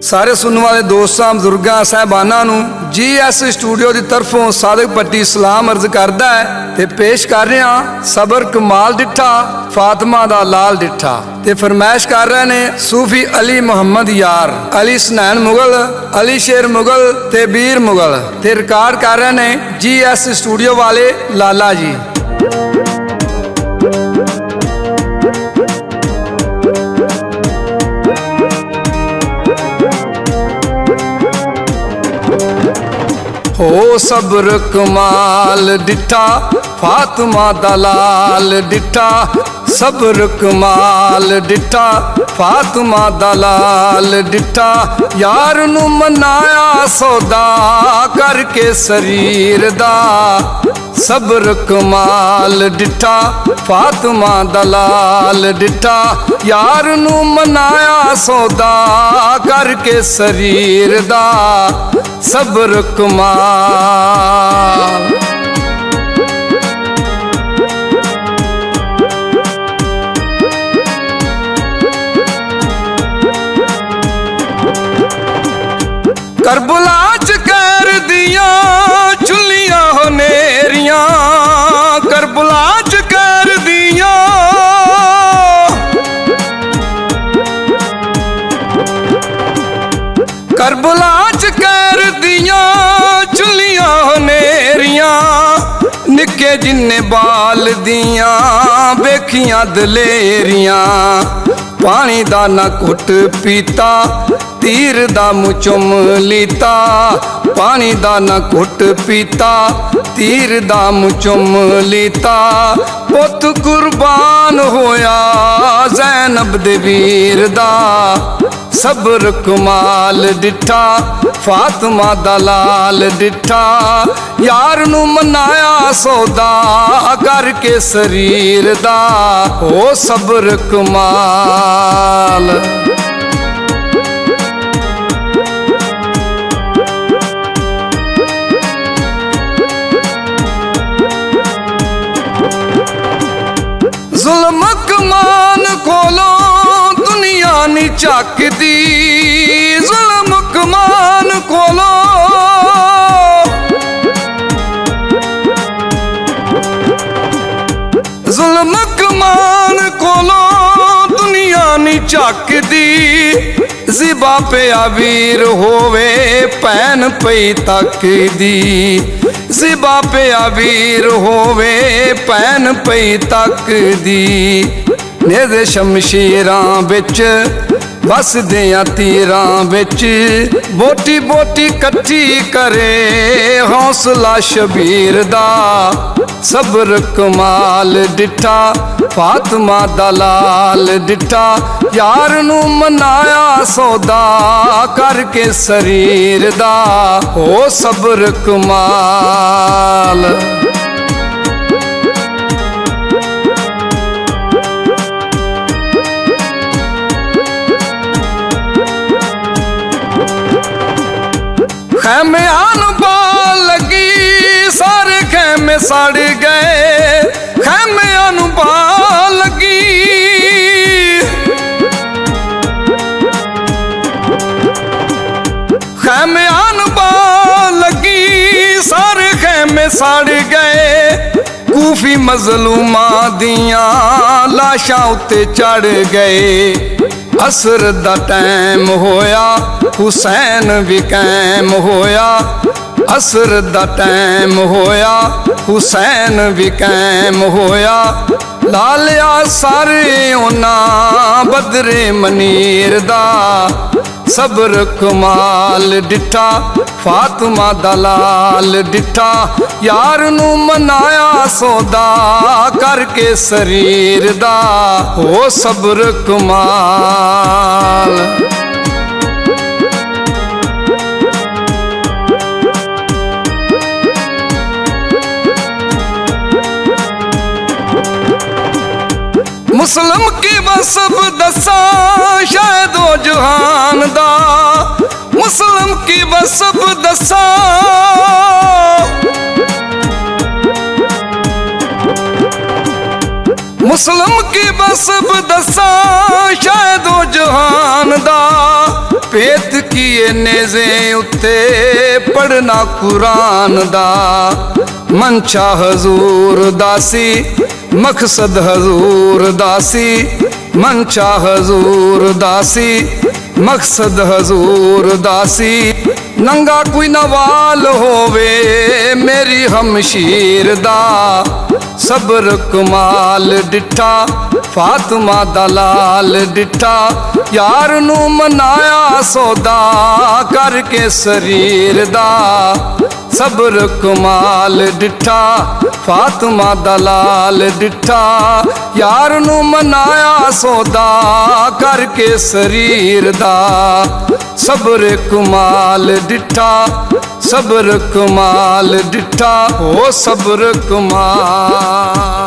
सारे सुनने वाले दोस्तों बजुर्गों साहबाना GS स्टूडियो की तरफों सादक पट्टी सलाम अर्ज करता है ते पेश कर रहे हैं सबर कमाल डिठा फातिमा दा लाल डिठा ते फरमाइश कर रहे ने सूफी अली मुहम्मद यार अली सनैन मुगल अली शेर मुगल ते बीर मुगल ते रिकॉर्ड कर रहे ने GS स्टूडियो वाले लाला जी। हो सब्र कमाल डिठा फातिमा दा लाल डिठा सब्र कमाल डिठा फातिमा दा लाल डिठा यार नू मनाया सौदा करके शरीर दा सब्र कमाल डिठा फातिमा दा लाल डिठा यार नू मनाया सौदा करके शरीर दा सब्र कमाल। करबला च कर दिया चुलियां हो नेरियां करबला च कर दिया करबला च कर दिया चुलियां हो नेरियां निके जिन्ने बाल दियां बेखियां दलेरियां पानी दा ना घुट पीता तीर दा मुँह चुम लीता पानी दा ना घुट पीता तीर दा मुँह चुम लीता पुत कुर्बान होया ज़ैनब दे वीर दा सब्र कमाल डिठा फातिमा दा लाल डिठा यार नू मनाया सौदा करके शरीर दा ओ सब्र कमाल। जुल्म कमान खोलो दुनिया नी झाकदी जुल्म कमान खोलो जुल्म कमान खोलो दुनिया नी झाकदी जिबा पे वीर होवे भैन पई तकदी जिबा पे वीर होवे भैन पई तकदी नेज़े शमशीरां बिच बसदियां तीरां बिच बोटी बोटी कट्ठी करे हौसला शबीर दा सब्र कमाल डिठा फातिमा दा लाल डिठा यार नू मनाया सौदा करके शरीर दा ओ सब्र कमाल। खैमे अनबाल लगी सारे खैमे सड़ गए खैमे अनबाल लगी खैमे अनबाल लगी सारे खैमे सड़ गए कूफी मजलूमा दियां लाशां उत्ते चढ़ गए असर दा टाइम होया हुसैन भी कैम होया असर दा टाइम होया हुसैन भी कैम होया लालिया सारे ओना बदरे मनीर दा सब्र कमाल डिठा फातिमा दा लाल डिठा यार नू मनाया सौदा करके शरीर दा ओ सब्र कमाल। मुस्लिम की वसब दसा शायद वो जहान दा मुस्लिम की वसब दसा मुस्लिम की वसब दसा शायद वो जहान दा पेत की ਮੰਗੀਏ ਨੇਜ਼ੇ ਉੱਤੇ ਪੜਨਾ ਕੁਰਾਨ ਦਾ ਮਨਸ਼ਾ ਹਜ਼ੂਰ ਦਾ ਸੀ ਮਕਸਦ ਹਜ਼ੂਰ ਦਾ ਸੀ ਮਨਸ਼ਾ ਹਜ਼ੂਰ ਦਾ ਸੀ ਮਕਸਦ ਹਜ਼ੂਰ ਦਾ ਸੀ ਨੰਗਾ ਕੋਈ ਨਵਾਲ ਹੋਵੇ ਮੇਰੀ ਹਮਸ਼ੀਰ ਦਾ ਸਬਰ ਕਮਾਲ ਡਿਠਾ ਫਾਤਮਾ ਦਾ ਲਾਲ ਡਿਠਾ ਯਾਰ ਨੂੰ ਮਨਾਇਆ ਸੌਦਾ ਕਰਕੇ ਸਰੀਰ ਦਾ ਸਬਰ ਕਮਾਲ ਡਿਠਾ ਫਾਤਮਾ ਦਾ ਲਾਲ ਡਿਠਾ ਯਾਰ ਨੂੰ ਮਨਾਇਆ ਸੌਦਾ ਕਰਕੇ ਸਰੀਰ ਦਾ ਸਬਰ ਕਮਾਲ ਡਿਠਾ ਸਬਰ ਕਮਾਲ ਡਿਠਾ ਹੋ ਸਬਰ ਕਮਾਲ